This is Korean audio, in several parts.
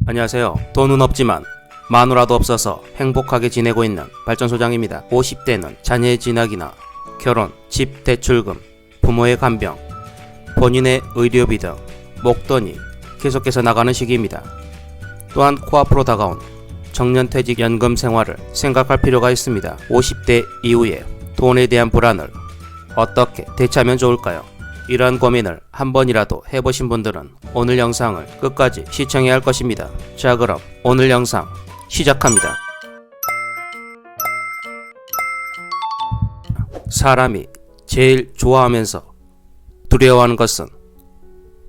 안녕하세요. 돈은 없지만 마누라도 없어서 행복하게 지내고 있는 발전소장입니다. 50대는 자녀의 진학이나 결혼, 집 대출금, 부모의 간병, 본인의 의료비 등 목돈이 계속해서 나가는 시기입니다. 또한 코앞으로 다가온 정년퇴직연금 생활을 생각할 필요가 있습니다. 50대 이후에 돈에 대한 불안을 어떻게 대처하면 좋을까요? 이러한 고민을 한 번이라도 해보신 분들은 오늘 영상을 끝까지 시청해야 할 것입니다. 자, 그럼 오늘 영상 시작합니다. 사람이 제일 좋아하면서 두려워하는 것은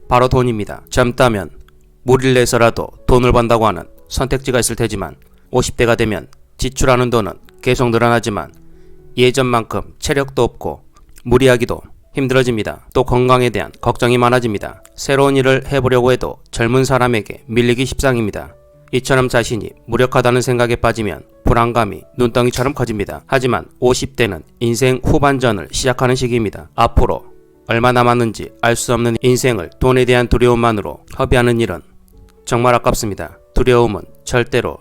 바로 돈입니다. 젊다면 무리를 내서라도 돈을 번다고 하는 선택지가 있을 테지만 50대가 되면 지출하는 돈은 계속 늘어나지만 예전만큼 체력도 없고 무리하기도 힘들어집니다. 또 건강에 대한 걱정이 많아집니다. 새로운 일을 해보려고 해도 젊은 사람에게 밀리기 십상입니다. 이처럼 자신이 무력하다는 생각에 빠지면 불안감이 눈덩이처럼 커집니다. 하지만 50대는 인생 후반전을 시작하는 시기입니다. 앞으로 얼마 남았는지 알 수 없는 인생을 돈에 대한 두려움만으로 허비하는 일은 정말 아깝습니다. 두려움은 절대로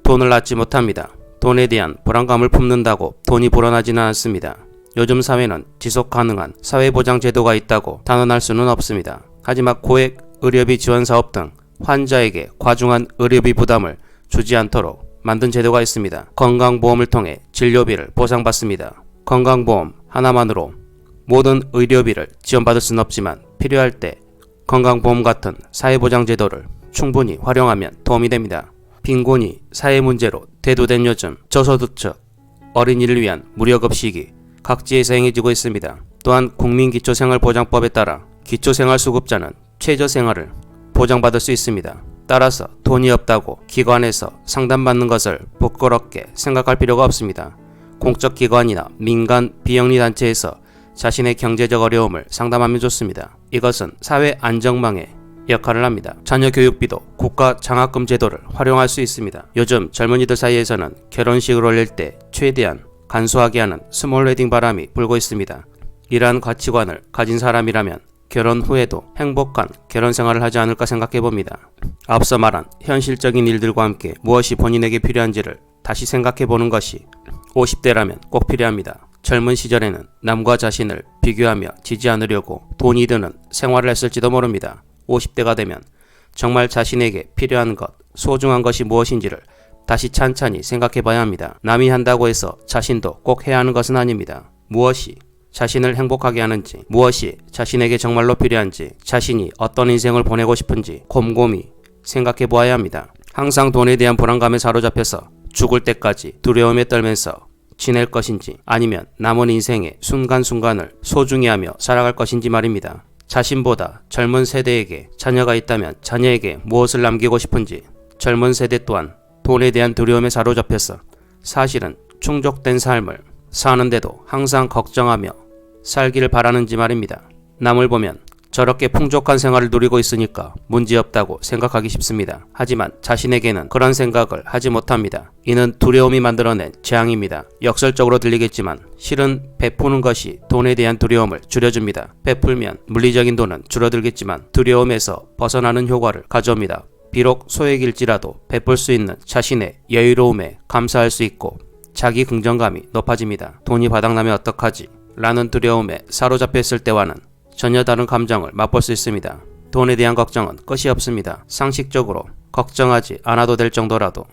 돈을 낳지 못합니다. 돈에 대한 불안감을 품는다고 돈이 불어나지는 않습니다. 요즘 사회는 지속 가능한 사회보장제도가 있다고 단언할 수는 없습니다. 하지만 고액 의료비 지원 사업 등 환자에게 과중한 의료비 부담을 주지 않도록 만든 제도가 있습니다. 건강보험을 통해 진료비를 보상받습니다. 건강보험 하나만으로 모든 의료비를 지원받을 수는 없지만 필요할 때 건강보험 같은 사회보장제도를 충분히 활용하면 도움이 됩니다. 빈곤이 사회 문제로 대두된 요즘 저소득층 어린이를 위한 무료급식이 각지에서 행해지고 있습니다. 또한 국민기초생활보장법에 따라 기초생활수급자는 최저생활을 보장받을 수 있습니다. 따라서 돈이 없다고 기관에서 상담받는 것을 부끄럽게 생각할 필요가 없습니다. 공적기관이나 민간 비영리단체에서 자신의 경제적 어려움을 상담하면 좋습니다. 이것은 사회 안정망의 역할을 합니다. 자녀 교육비도 국가 장학금 제도를 활용할 수 있습니다. 요즘 젊은이들 사이에서는 결혼식을 올릴 때 최대한 간소하게 하는 스몰 웨딩 바람이 불고 있습니다. 이러한 가치관을 가진 사람이라면 결혼 후에도 행복한 결혼 생활을 하지 않을까 생각해봅니다. 앞서 말한 현실적인 일들과 함께 무엇이 본인에게 필요한지를 다시 생각해보는 것이 50대라면 꼭 필요합니다. 젊은 시절에는 남과 자신을 비교하며 지지 않으려고 돈이 드는 생활을 했을지도 모릅니다. 50대가 되면 정말 자신에게 필요한 것, 소중한 것이 무엇인지를 다시 찬찬히 생각해봐야 합니다. 남이 한다고 해서 자신도 꼭 해야 하는 것은 아닙니다. 무엇이 자신을 행복하게 하는지, 무엇이 자신에게 정말로 필요한지, 자신이 어떤 인생을 보내고 싶은지 곰곰이 생각해보아야 합니다. 항상 돈에 대한 불안감에 사로잡혀서 죽을 때까지 두려움에 떨면서 지낼 것인지 아니면 남은 인생의 순간순간을 소중히 하며 살아갈 것인지 말입니다. 자신보다 젊은 세대에게 자녀가 있다면 자녀에게 무엇을 남기고 싶은지, 젊은 세대 또한 돈에 대한 두려움에 사로잡혀서 사실은 충족된 삶을 사는데도 항상 걱정하며 살기를 바라는지 말입니다. 남을 보면 저렇게 풍족한 생활을 누리고 있으니까 문제없다고 생각하기 쉽습니다. 하지만 자신에게는 그런 생각을 하지 못합니다. 이는 두려움이 만들어낸 재앙입니다. 역설적으로 들리겠지만 실은 베푸는 것이 돈에 대한 두려움을 줄여줍니다. 베풀면 물리적인 돈은 줄어들겠지만 두려움에서 벗어나는 효과를 가져옵니다. 비록 소액일지라도 베풀 수 있는 자신의 여유로움에 감사할 수 있고 자기 긍정감이 높아집니다. 돈이 바닥나면 어떡하지? 라는 두려움에 사로잡혀 있을 때와는 전혀 다른 감정을 맛볼 수 있습니다. 돈에 대한 걱정은 끝이 없습니다. 상식적으로 걱정하지 않아도 될 정도라도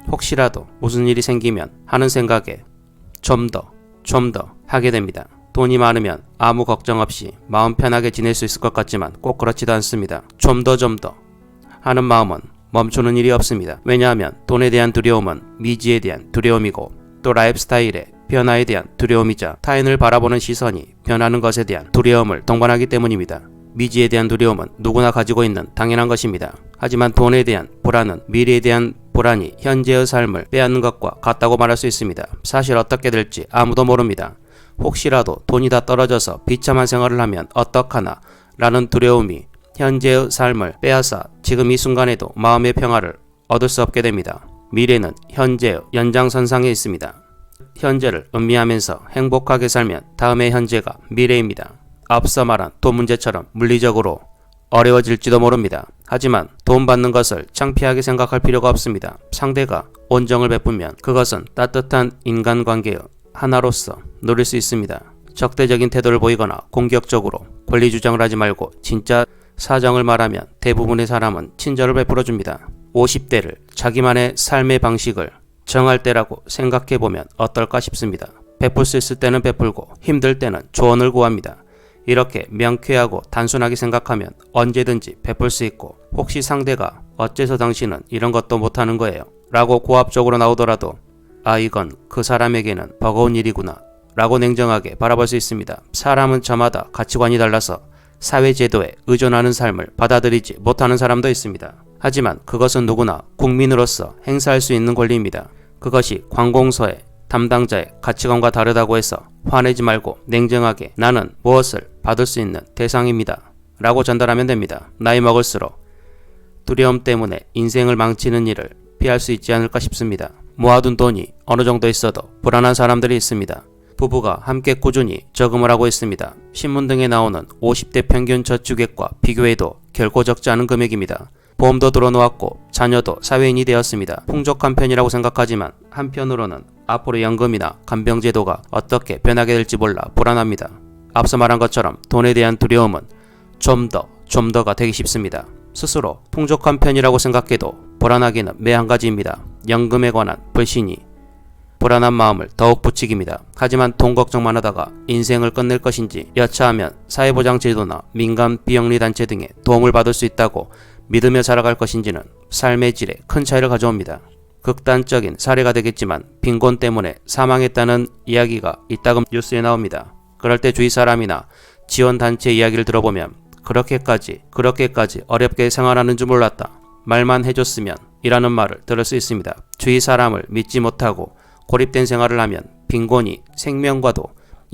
혹시라도 무슨 일이 생기면 하는 생각에 좀 더 하게 됩니다. 돈이 많으면 아무 걱정 없이 마음 편하게 지낼 수 있을 것 같지만 꼭 그렇지도 않습니다. 좀 더 하는 마음은 멈추는 일이 없습니다. 왜냐하면 돈에 대한 두려움은 미지에 대한 두려움이고 또 라이프스타일의 변화에 대한 두려움이자 타인을 바라보는 시선이 변하는 것에 대한 두려움을 동반하기 때문입니다. 미지에 대한 두려움은 누구나 가지고 있는 당연한 것입니다. 하지만 돈에 대한 불안은 미래에 대한 불안이 현재의 삶을 빼앗는 것과 같다고 말할 수 있습니다. 사실 어떻게 될지 아무도 모릅니다. 혹시라도 돈이 다 떨어져서 비참한 생활을 하면 어떡하나 라는 두려움이 현재의 삶을 빼앗아 지금 이 순간에도 마음의 평화를 얻을 수 없게 됩니다. 미래는 현재의 연장선상에 있습니다. 현재를 음미하면서 행복하게 살면 다음의 현재가 미래입니다. 앞서 말한 돈 문제처럼 물리적으로 어려워질지도 모릅니다. 하지만 돈 받는 것을 창피하게 생각할 필요가 없습니다. 상대가 온정을 베풀면 그것은 따뜻한 인간관계의 하나로서 누릴 수 있습니다. 적대적인 태도를 보이거나 공격적으로 권리 주장을 하지 말고 진짜 사정을 말하면 대부분의 사람은 친절을 베풀어 줍니다. 50대를 자기만의 삶의 방식을 정할 때라고 생각해보면 어떨까 싶습니다. 베풀 수 있을 때는 베풀고 힘들 때는 조언을 구합니다. 이렇게 명쾌하고 단순하게 생각하면 언제든지 베풀 수 있고, 혹시 상대가 어째서 당신은 이런 것도 못하는 거예요? 라고 고압적으로 나오더라도 이건 그 사람에게는 버거운 일이구나 라고 냉정하게 바라볼 수 있습니다. 사람은 저마다 가치관이 달라서 사회제도에 의존하는 삶을 받아들이지 못하는 사람도 있습니다. 하지만 그것은 누구나 국민으로서 행사할 수 있는 권리입니다. 그것이 관공서의 담당자의 가치관과 다르다고 해서 화내지 말고 냉정하게 나는 무엇을 받을 수 있는 대상입니다 라고 전달하면 됩니다. 나이 먹을수록 두려움 때문에 인생을 망치는 일을 피할 수 있지 않을까 싶습니다. 모아둔 돈이 어느 정도 있어도 불안한 사람들이 있습니다. 부부가 함께 꾸준히 저금을 하고 있습니다. 신문 등에 나오는 50대 평균 저축액과 비교해도 결코 적지 않은 금액입니다. 보험도 들어놓았고 자녀도 사회인이 되었습니다. 풍족한 편이라고 생각하지만 한편으로는 앞으로 연금이나 간병제도가 어떻게 변하게 될지 몰라 불안합니다. 앞서 말한 것처럼 돈에 대한 두려움은 좀 더가 되기 쉽습니다. 스스로 풍족한 편이라고 생각해도 불안하기는 매 한 가지입니다. 연금에 관한 불신이 불안한 마음을 더욱 부추깁니다. 하지만 돈 걱정만 하다가 인생을 끝낼 것인지, 여차하면 사회보장제도나 민간 비영리단체 등의 도움을 받을 수 있다고 믿으며 살아갈 것인지는 삶의 질에 큰 차이를 가져옵니다. 극단적인 사례가 되겠지만 빈곤 때문에 사망했다는 이야기가 이따금 뉴스에 나옵니다. 그럴 때 주위 사람이나 지원단체 이야기를 들어보면 그렇게까지 어렵게 생활하는 줄 몰랐다, 말만 해줬으면 이라는 말을 들을 수 있습니다. 주위 사람을 믿지 못하고 고립된 생활을 하면 빈곤이 생명과도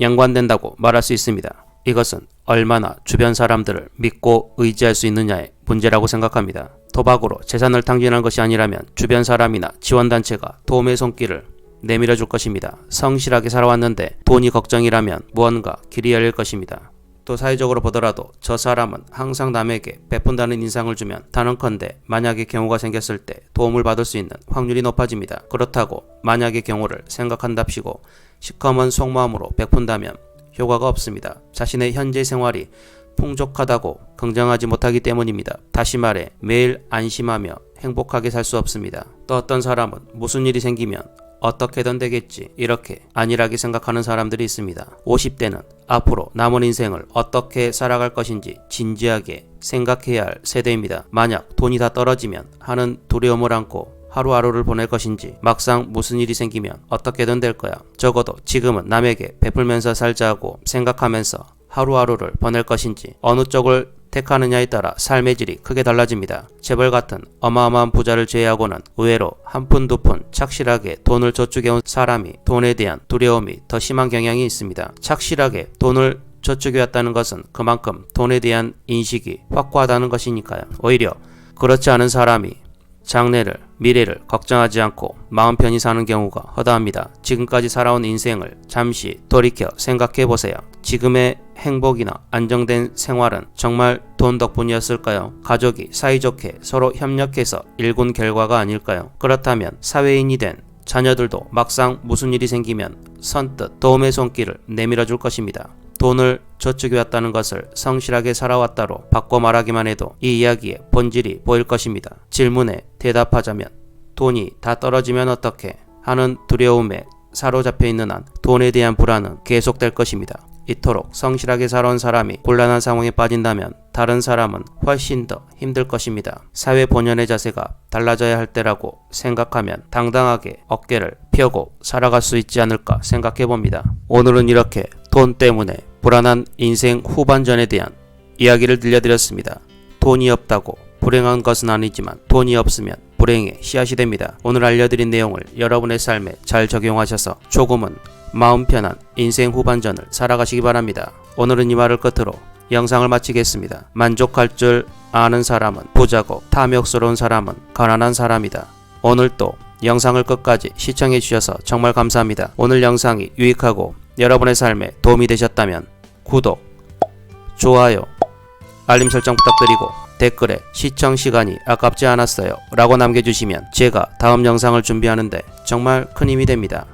연관된다고 말할 수 있습니다. 이것은 얼마나 주변 사람들을 믿고 의지할 수 있느냐의 문제라고 생각합니다. 도박으로 재산을 탕진한 것이 아니라면 주변 사람이나 지원단체가 도움의 손길을 내밀어 줄 것입니다. 성실하게 살아왔는데 돈이 걱정이라면 무언가 길이 열릴 것입니다. 또 사회적으로 보더라도 저 사람은 항상 남에게 베푼다는 인상을 주면 단언컨대 만약의 경우가 생겼을 때 도움을 받을 수 있는 확률이 높아집니다. 그렇다고 만약의 경우를 생각한답시고 시커먼 속마음으로 베푼다면 효과가 없습니다. 자신의 현재 생활이 풍족하다고 긍정하지 못하기 때문입니다. 다시 말해 매일 안심하며 행복하게 살 수 없습니다. 또 어떤 사람은 무슨 일이 생기면 어떻게든 되겠지 이렇게 안일하게 생각하는 사람들이 있습니다. 50대는 앞으로 남은 인생을 어떻게 살아갈 것인지 진지하게 생각해야 할 세대입니다. 만약 돈이 다 떨어지면 하는 두려움을 안고 하루하루를 보낼 것인지, 막상 무슨 일이 생기면 어떻게든 될 거야, 적어도 지금은 남에게 베풀면서 살자고 생각하면서 하루하루를 보낼 것인지, 어느 쪽을 택하느냐에 따라 삶의 질이 크게 달라집니다. 재벌 같은 어마어마한 부자를 제외하고는 의외로 한 푼 두 푼 착실하게 돈을 저축해온 사람이 돈에 대한 두려움이 더 심한 경향이 있습니다. 착실하게 돈을 저축해왔다는 것은 그만큼 돈에 대한 인식이 확고하다는 것이니까요. 오히려 그렇지 않은 사람이 장래를, 미래를 걱정하지 않고 마음 편히 사는 경우가 허다합니다. 지금까지 살아온 인생을 잠시 돌이켜 생각해보세요. 지금의 행복이나 안정된 생활은 정말 돈 덕분이었을까요? 가족이 사이좋게 서로 협력해서 일군 결과가 아닐까요? 그렇다면 사회인이 된 자녀들도 막상 무슨 일이 생기면 선뜻 도움의 손길을 내밀어 줄 것입니다. 돈을 저축해왔다는 것을 성실하게 살아왔다로 바꿔 말하기만 해도 이 이야기의 본질이 보일 것입니다. 질문에 대답하자면 돈이 다 떨어지면 어떻게 하는 두려움에 사로잡혀 있는 한 돈에 대한 불안은 계속될 것입니다. 이토록 성실하게 살아온 사람이 곤란한 상황에 빠진다면 다른 사람은 훨씬 더 힘들 것입니다. 사회 본연의 자세가 달라져야 할 때라고 생각하면 당당하게 어깨를 펴고 살아갈 수 있지 않을까 생각해봅니다. 오늘은 이렇게 돈 때문에 불안한 인생 후반전에 대한 이야기를 들려드렸습니다. 돈이 없다고 불행한 것은 아니지만 돈이 없으면 불행의 씨앗이 됩니다. 오늘 알려드린 내용을 여러분의 삶에 잘 적용하셔서 조금은 마음 편한 인생 후반전을 살아가시기 바랍니다. 오늘은 이 말을 끝으로 영상을 마치겠습니다. 만족할 줄 아는 사람은 부자고 탐욕스러운 사람은 가난한 사람이다. 오늘도 영상을 끝까지 시청해 주셔서 정말 감사합니다. 오늘 영상이 유익하고 여러분의 삶에 도움이 되셨다면 구독, 좋아요, 알림 설정 부탁드리고 댓글에 시청 시간이 아깝지 않았어요 라고 남겨주시면 제가 다음 영상을 준비하는데 정말 큰 힘이 됩니다.